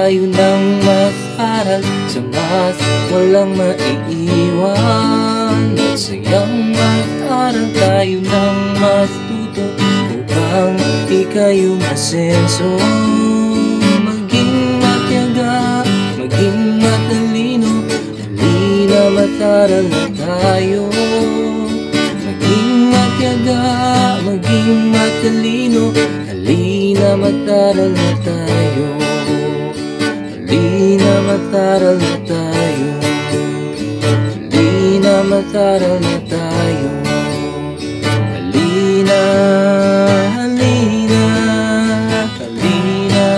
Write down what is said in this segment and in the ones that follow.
tayo ng Math-aral. Sa Math, walang maiiwan. Math-sayang Math-aral tayo ng Math-tuto, upang ika'y umasenso. Maging matyaga, maging matalino, halina Math-aral na tayo. Maging matyaga, maging matalino, halina Math-aral na tayo. Halina Math-aral na tayo. Halina Math-aral na tayo. Halina, halina, halina,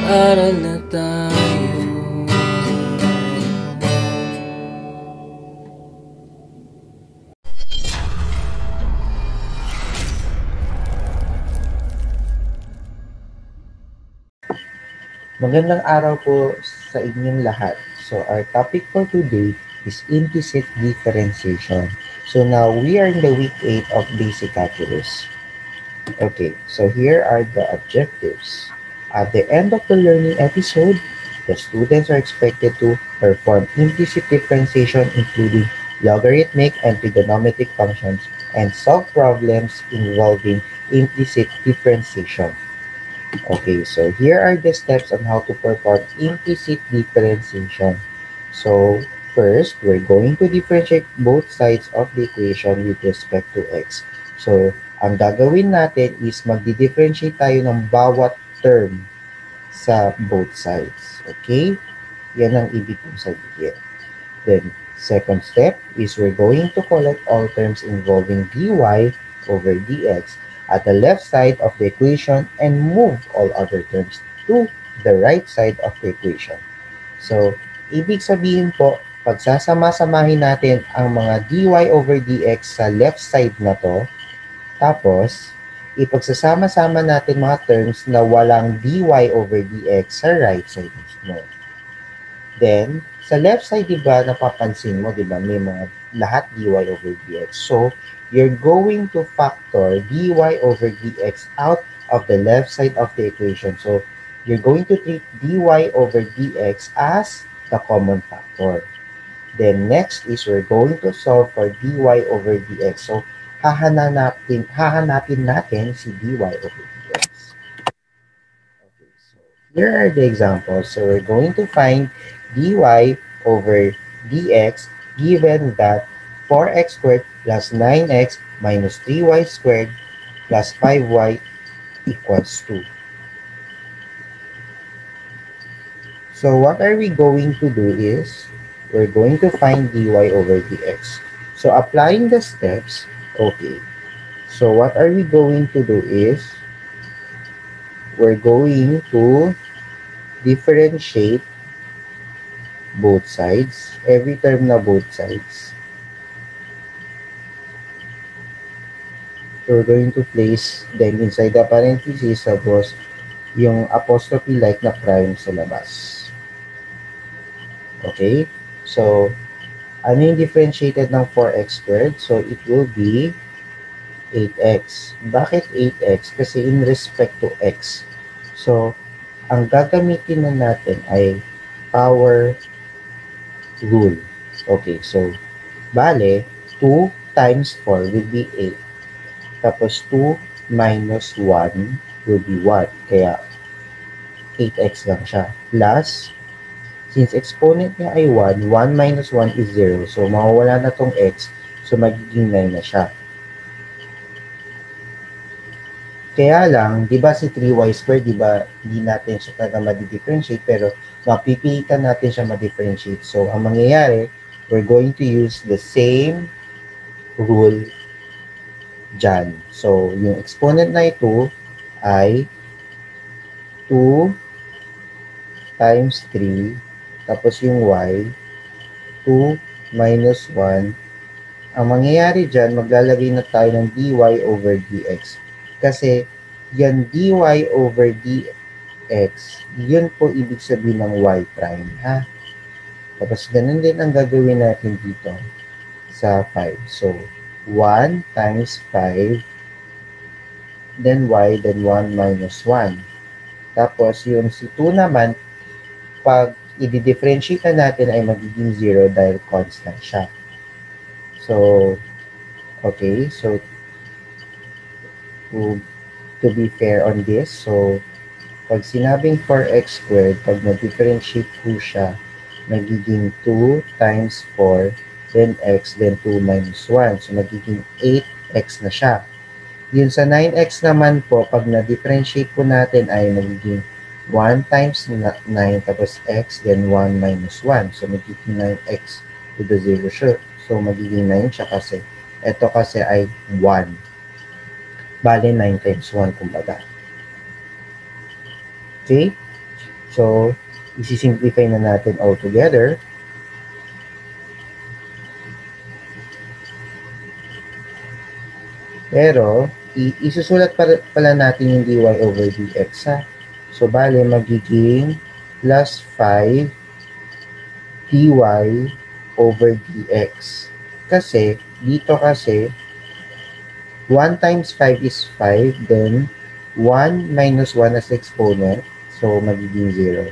aral na tayo. Magandang araw po sa inyong lahat. So our topic for today is implicit differentiation. So now we are in the week 8 of basic calculus. Okay, so here are the objectives. At the end of the learning episode, the students are expected to perform implicit differentiation including logarithmic and trigonometric functions and solve problems involving implicit differentiation. Okay, so here are the steps on how to perform implicit differentiation. So, first, we're going to differentiate both sides of the equation with respect to x. So, ang gagawin natin is magdi-differentiate tayo ng bawat term sa both sides. Okay? Yan ang ibig kong sabihin. Then, second step is we're going to collect all terms involving dy over dx at the left side of the equation and move all other terms to the right side of the equation. So, ibig sabihin po, pagsasama-samahin natin ang mga dy over dx sa left side na to, tapos, ipagsasama-sama natin mga terms na walang dy over dx sa right side mismo. Then, sa left side, diba, napapansin mo, diba, may mga lahat dy over dx. So, you're going to factor dy over dx out of the left side of the equation. So, you're going to treat dy over dx as the common factor. Then, next is we're going to solve for dy over dx. So, hahanapin natin si dy over dx. Okay, so here are the examples. So, we're going to find dy over dx given that 4x squared plus 9x minus 3y squared plus 5y equals 2. So what are we going to do is, we're going to find dy over dx. So applying the steps, okay. So what are we going to do is, we're going to differentiate both sides, every term na both sides. So we're going to place them inside the parentheses, tapos yung apostrophe like na prime sa labas. Okay? So, ano yung differentiated ng 4x squared? So, it will be 8x. Bakit 8x? Kasi in respect to x. So, ang gagamitin na natin ay power rule. Okay, so, bale, 2 times 4 will be 8. Tapos 2 minus 1 will be 1. Kaya 8x lang siya. Plus, since exponent niya ay 1, 1 minus 1 is 0. So, mawawala na tong x. So, magiging 9 na siya. Kaya lang, di ba si 3y squared, di ba, hindi natin siya talaga ma-differentiate, pero mapipilitan natin siya ma-differentiate. So, ang mangyayari, we're going to use the same rule dyan. So, yung exponent na ito ay 2 times 3, tapos yung y, 2 minus 1. Ang mangyayari dyan, maglalagay na tayo ng dy over dx. Kasi, yan dy over dx, yun po ibig sabihin ng y prime, ha? Tapos, ganun din ang gagawin natin dito sa 5. So, 1 times 5, then y, then 1 minus 1. Tapos, yung si 2 naman, pag i-differentiate na natin ay magiging 0 dahil constant siya. So, okay. So, to be fair on this, so, pag sinabing 4x squared, pag na-differentiate po siya, magiging 2 times 4, then x, then 2 minus 1. So, magiging 8x na siya. Yun sa 9x naman po, pag na-differentiate po natin ay magiging 1 times 9, tapos x, then 1 minus 1. So, magiging 9x to the 0 siya. So, magiging 9 siya kasi. Ito kasi ay 1. Bale, 9 times 1, kumbaga. Okay? So, isi-simplify na natin all together. Pero, isusulat pala natin yung dy over dx, ha? So, bale, magiging plus 5 dy over dx. Kasi, dito kasi, 1 times 5 is 5, then 1 minus 1 as exponent, so magiging 0.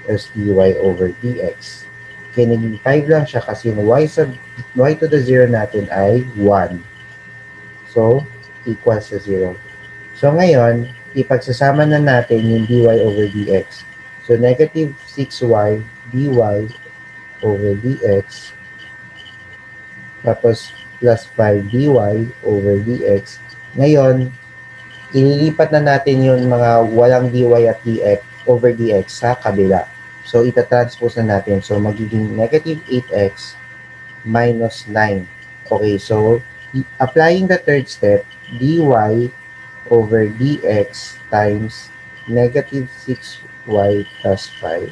As dy over dx. Kaya naging 5 lang siya kasi yung y to the 0 natin ay 1. So, equals sa 0. So, ngayon, ipagsasama na natin yung dy over dx. So, negative 6y dy over dx. Tapos, plus 5 dy over dx. Ngayon, ililipat na natin yung mga walang dy at dx over dx sa kabila. So, itatranspose na natin. So, magiging negative 8x minus 9. Okay, so, applying the third step, dy over dx times negative 6y plus 5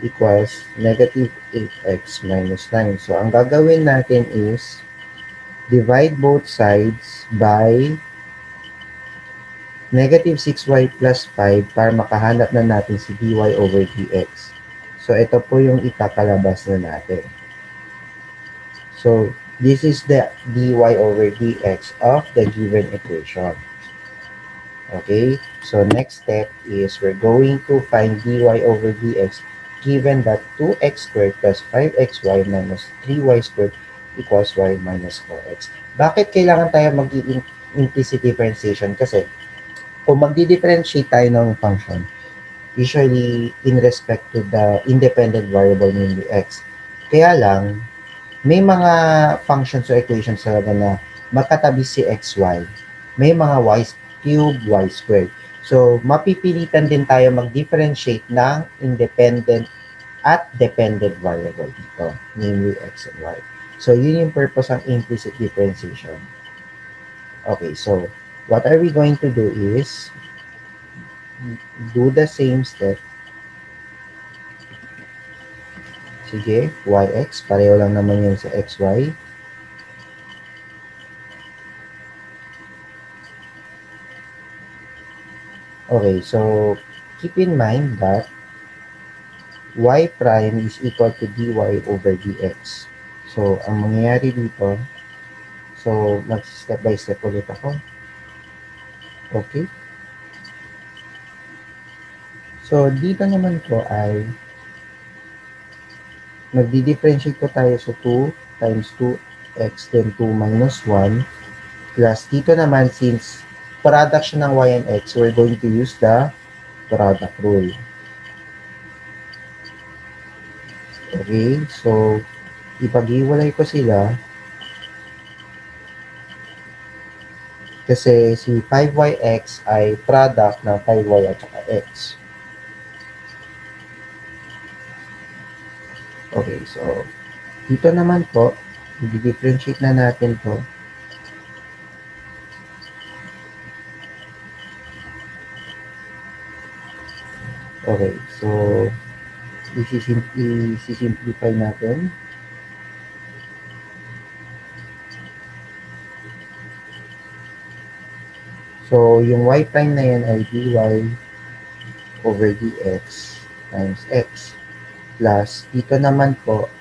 equals negative 8x minus 9. So, ang gagawin natin is divide both sides by negative 6y plus 5 para makahanap na natin si dy over dx. So, ito po yung ikakalabas na natin. So, this is the dy over dx of the given equation. Okay? So, next step is we're going to find dy over dx given that 2x squared plus 5xy minus 3y squared equals y minus 4x. Bakit kailangan tayo mag-implicit differentiation? Kasi, kung magdi-differentiate tayo ng function, usually in respect to the independent variable, namely x. Kaya lang, may mga functions or equations talaga na magkatabi si xy. May mga y cubed, y squared. So, mapipilitan din tayo mag-differentiate ng independent at dependent variable dito, namely x and y. So, yun yung purpose ng implicit differentiation. Okay, so, what are we going to do is do the same step. Sige, yx, pareho lang naman yun sa xy. Okay, so keep in mind that y prime is equal to dy over dx. So, ang mangyayari dito, so, mag-step by step ulit ako. Okay. So, dito naman po ay magdi-differentiate po tayo sa 2 times 2x then 2 minus 1 plus dito naman since product siya ng y and x, we're going to use the product rule. Okay, so ipag-iwalay ko sila kasi si 5yx ay product ng 5y at saka x. Okay, so dito naman po, i-differentiate na natin to. Okay, so isi-simplify natin. So, yung y prime na yan ay dy over dx times x. Plus, dito naman po,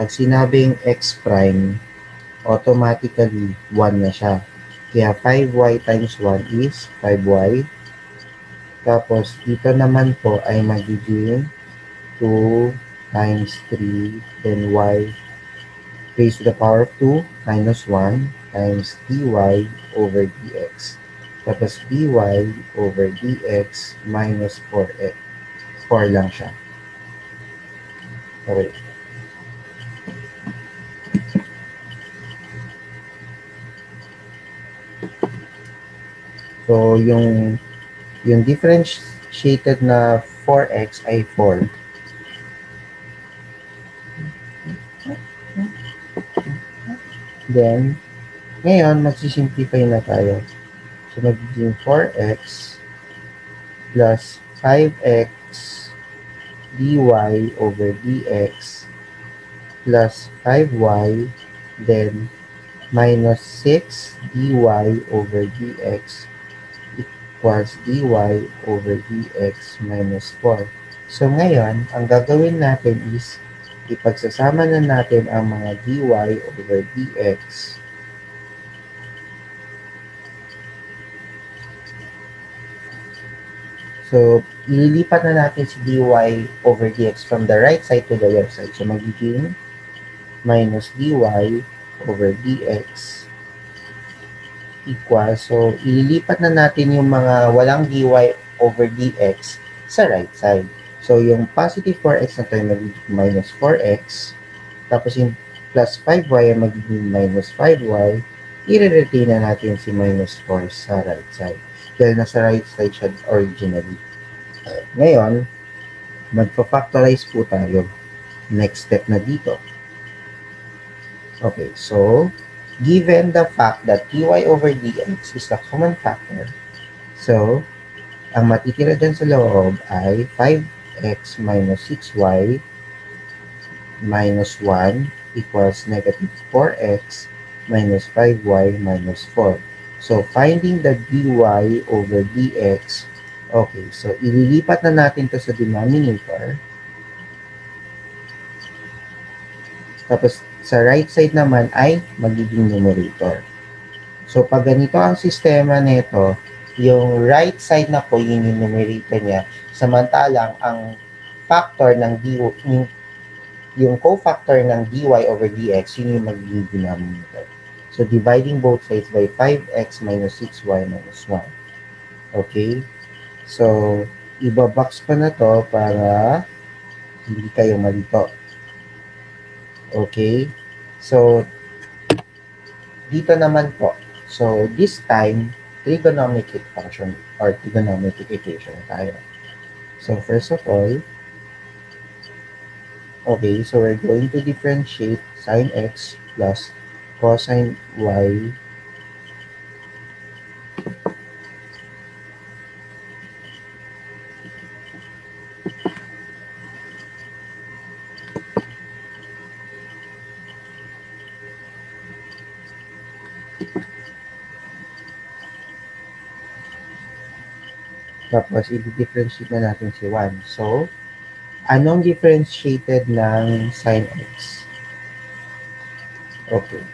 pag sinabing x prime, automatically 1 na siya. Kaya 5y times 1 is 5y Tapos, dito naman po ay magiging 2 times 3, then y raised to the power of 2 minus 1 times dy over dx. Tapos, dy over dx minus 4x. 4 lang siya. Okay. So, yung differentiated na 4x ay 4. Then, ngayon, magsisimplify na tayo. So, magiging 4x plus 5x dy over dx plus 5y, then minus 6 dy over dx equals dy over dx minus 4. So, ngayon, ang gagawin natin is ipagsasama na natin ang mga dy over dx. So, ililipat na natin si dy over dx from the right side to the left side. So, magiging minus dy over dx equals, so, ililipat na natin yung mga walang dy over dx sa right side. So, yung positive 4x na tayo magiging minus 4x. Tapos, yung plus 5y ay magiging minus 5y. I-retain na natin si minus 4 sa right side. Dahil nasa right side siya originally. Ngayon, magpa-factorize po tayo. Next step na dito. Okay, so, given the fact that dy over dx is a common factor, so, ang matitira dyan sa loob ay 5x minus 6y minus 1 equals negative 4x minus 5y minus 4. So, finding the dy over dx, okay, so ililipat na natin to sa denominator. Tapos, sa right side naman ay magiging numerator. So, pag ganito ang sistema nito, yung right side na po, yun yung numerator niya. Samantalang, ang factor ng dy, yung cofactor ng dy over dx, yun yung magiging denominator. So, dividing both sides by 5x minus 6y minus 1. Okay? So, ibabox pa na to para hindi kayo malito. Okay? So, dito naman po. So, this time, trigonometric function or trigonometric equation tayo. So, first of all, okay, so we're going to differentiate sine x plus cosine y tapos i-differentiate na natin si 1. So, anong differentiated ng sine x? Okay.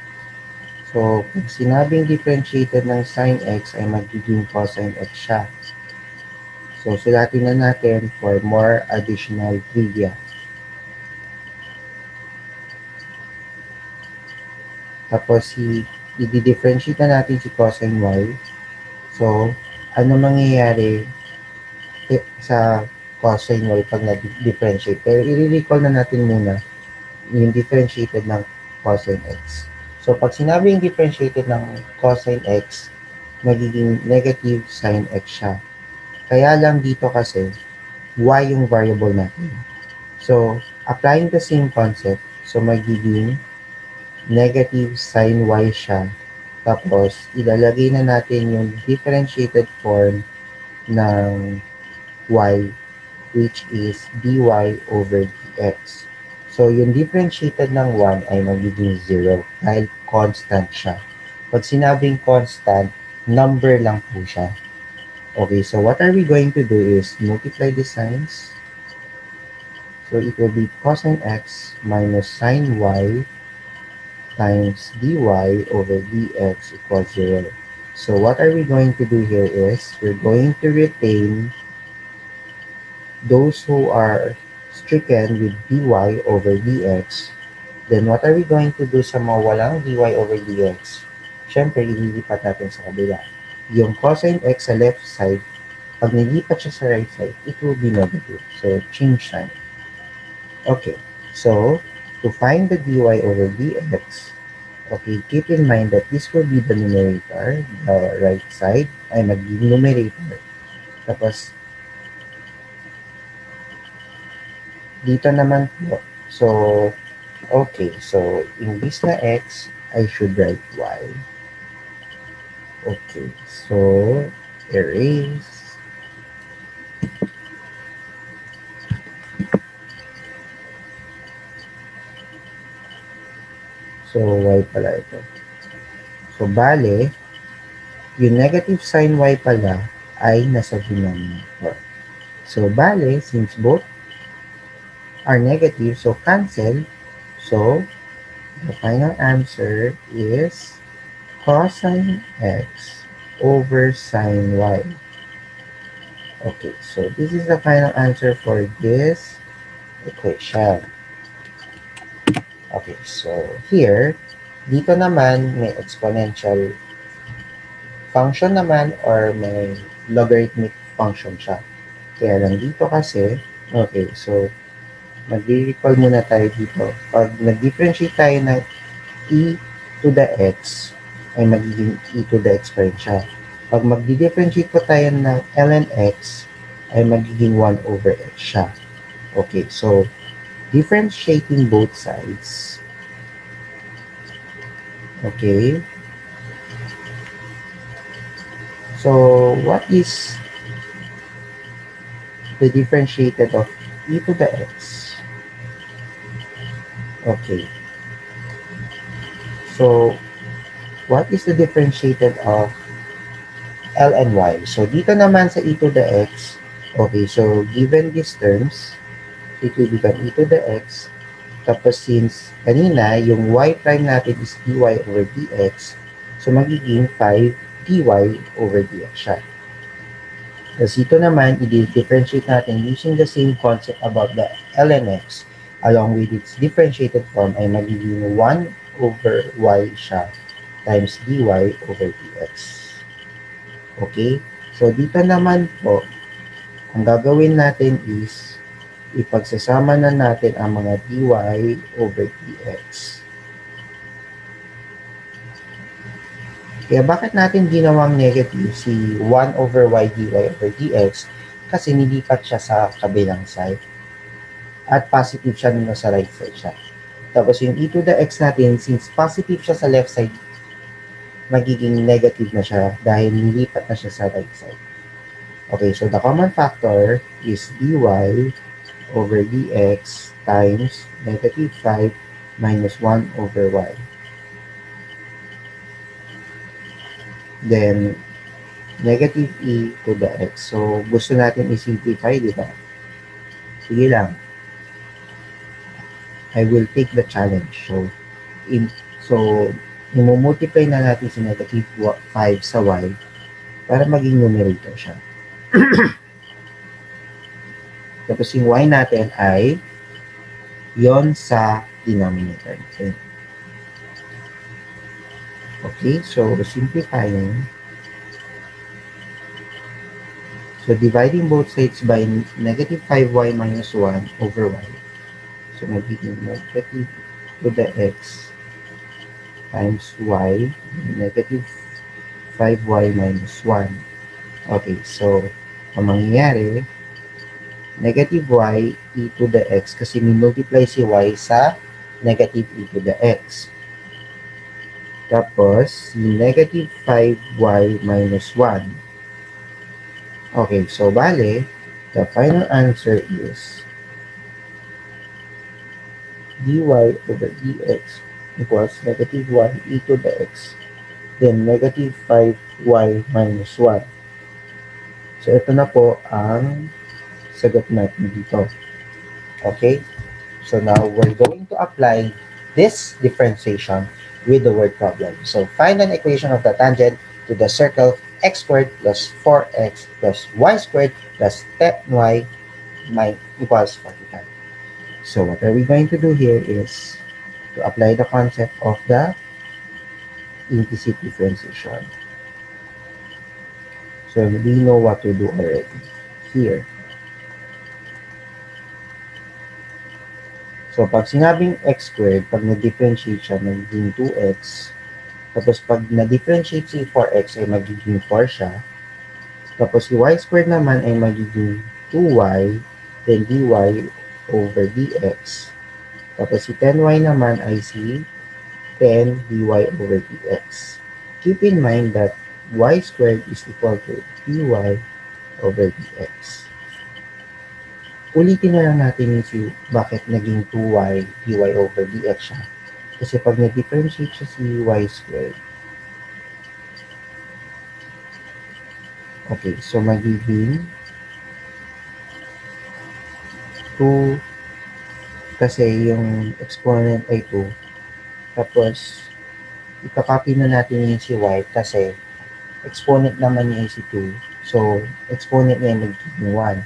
So, pag sinabing differentiated ng sine x ay magiging cosine x siya. So, sulatin na natin for more additional trivia. Tapos, i-differentiate na natin si cosine y. So, ano mangyayari sa cosine y pag na-differentiate? Pero, i-recall na natin muna yung differentiated ng cosine x. So, pag sinabing differentiated ng cosine x, magiging negative sine x siya. Kaya lang dito kasi, y yung variable natin. So, applying the same concept, so magiging negative sine y siya. Tapos, ilalagay na natin yung differentiated form ng y, which is dy over dx. So, yung differentiated ng 1 ay magiging 0 dahil constant siya. Pag sinabing constant, number lang po siya. Okay, so what are we going to do is multiply the signs. So, it will be cosine x minus sine y times dy over dx equals 0. So, what are we going to do here is we're going to retain those who are stricken with dy over dx, then what are we going to do sa mga walang dy over dx? Siyempre, ililipat natin sa kabila. Yung cosine x sa left side, pag nilipat siya sa right side, it will be negative. So, change sign. Okay. So, to find the dy over dx, okay, keep in mind that this will be the numerator, the right side ay magiging numerator. Tapos, dito naman po, so, okay, so, imbis na x, I should write y. Okay, so, erase. So, y pala ito. So, bale, yung negative sign y pala ay nasa denominator. So, bale, since both are negative, so cancel. So, the final answer is cosine x over sine y. Okay, so this is the final answer for this equation. Okay, so here, dito naman may exponential function naman or may logarithmic function siya. Kaya lang dito kasi, okay, so mag-recall muna tayo dito. Pag nag-differentiate tayo ng e to the x, ay magiging e to the x pa rin siya. Pag mag-differentiate po tayo ng ln x, ay magiging 1 over x siya. Okay, so differentiating both sides. Okay. So, what is the differentiated of e to the x? Okay. So, what is the differentiated of L and Y? So, dito naman sa e to the x, okay, so given these terms, it will become e to the x. Tapos, since kanina, yung y prime natin is dy over dx, so magiging 5 dy over dx siya. Tapos, ito naman, i-differentiate natin using the same concept about the ln x, along with its differentiated form, ay magiging 1 over y siya times dy over dx. Okay? So, dito naman po, ang gagawin natin is, ipagsasama na natin ang mga dy over dx. Kaya bakit natin ginawang negative si 1 over y dy over dx? Kasi nilipat siya sa kabilang side. At positive siya nung sa right side siya. Tapos yung e to the x natin, since positive siya sa left side, magiging negative na siya dahil nilipat na siya sa right side. Okay, so the common factor is dy over dx times negative 5 minus 1 over y. Then, negative e to the x. So, gusto natin i-simplify, di ba? Sige lang. I will take the challenge. So, i-multiply na natin si negative 5 sa y para maging numerator siya. Tapos yung y natin ay yon sa denominator natin. Okay, so simplifying. So dividing both sides by negative 5y minus 1 over y. So magiging negative to the x times y, negative 5y minus 1. Okay, so ang mangyayari, negative y e to the x kasi minultiply si y sa negative e to the x. Tapos, negative 5y minus 1. Okay, so bale, the final answer is dy over dx equals negative 1 e to the x, then negative 5y minus 1. So, ito na po ang sagot natin dito. Okay? So, now we're going to apply this differentiation with the word problem. So, find an equation of the tangent to the circle x squared plus 4x plus y squared plus 10y equals 45. So what are we going to do here is to apply the concept of the implicit differentiation. So we know what to do already here. So pag sinabing x squared, pag na-differentiate siya, magiging 2x. Tapos pag na-differentiate si 4x ay magiging 4 siya. Tapos si y squared naman ay magiging 2y, then dy over dx. Tapos si 10y naman ay si 10 dy over dx. Keep in mind that y squared is equal to dy over dx. Ulitin na lang natin yung bakit naging 2y dy over dx siya. Kasi pag na-differentiate siya si y squared, okay, so magiging 2 kasi yung exponent ay 2. Tapos, ipakopy na natin yung si y kasi exponent naman niya ay si 2. So, exponent niya ay magiging 1.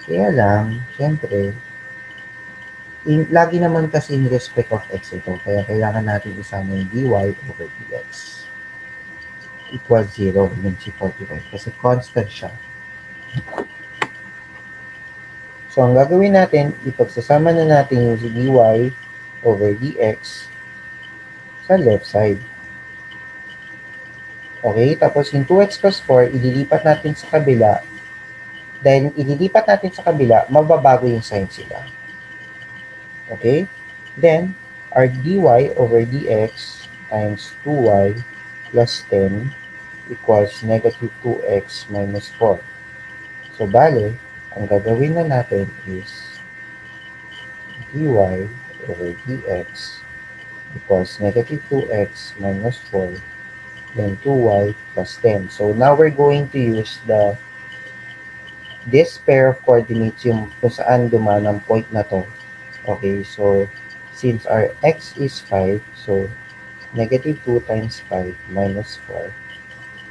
Kaya lang, syempre, lagi naman kasi in respect of x ito. Kaya kailangan natin isama yung dy over dx equals 0 yung si 45 kasi constant siya. So, ang gagawin natin, ipagsasama na natin yung si dy over dx sa left side. Okay, tapos yung 2x plus 4, ililipat natin sa kabila. Dahil ililipat natin sa kabila, mababago yung sign sila. Okay, then, our dy over dx times 2y plus 10 equals negative 2x minus 4. So, bale, ang gagawin na natin is dy over dx equals negative 2x minus 4 then 2y plus 10. So, now we're going to use this pair of coordinates yung kung saan dumaan ang point na to. Okay, so, since our x is 5, so, negative 2 times 5 minus 4.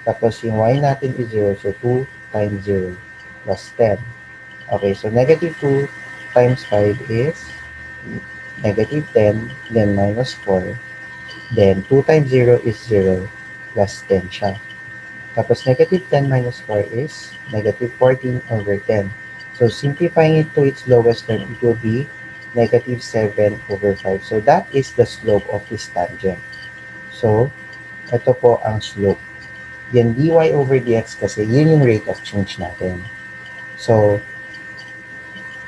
Tapos, yung y natin is 0, so 2 times 0 plus 10. Okay, so negative 2 times 5 is negative 10, then minus 4. Then, 2 times 0 is 0, plus 10 siya. Tapos, negative 10 minus 4 is negative 14 over 10. So, simplifying it to its lowest term, it will be negative 7 over 5. So, that is the slope of this tangent. So, ito po ang slope. Yan, dy over dx kasi yun yung rate of change natin. So,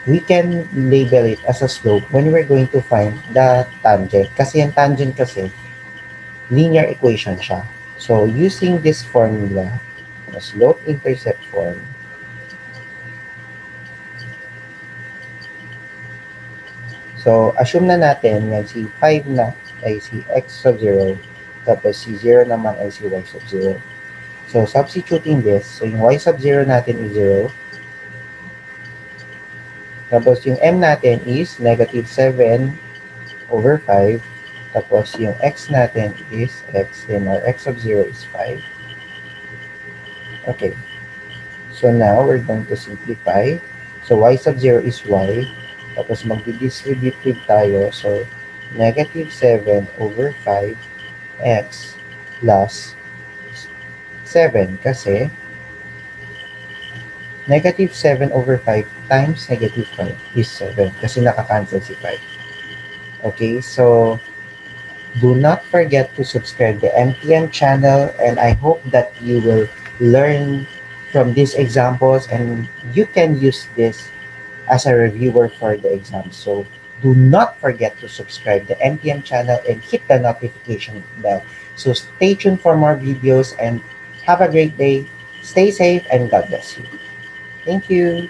we can label it as a slope when we're going to find the tangent. Kasi yung tangent kasi, linear equation siya. So, using this formula, the slope-intercept form, so, assume na natin yan si 5 na ay si x sub 0, tapos si 0 naman ay si y sub 0. So, substituting this, so yung y sub 0 natin is 0, tapos yung m natin is negative 7 over 5. Tapos yung x natin is x. Then our x sub 0 is 5. Okay. So now we're going to simplify. So y sub 0 is y. Tapos mag-distribute tayo. So negative 7 over 5 x plus 7 kasi negative 7 over 5 times negative 5 is 7 kasi nakakancel si 5. Okay, so do not forget to subscribe the MPN channel and I hope that you will learn from these examples and you can use this as a reviewer for the exam. So do not forget to subscribe the MPN channel and hit the notification bell. So stay tuned for more videos and have a great day. Stay safe and God bless you. Thank you.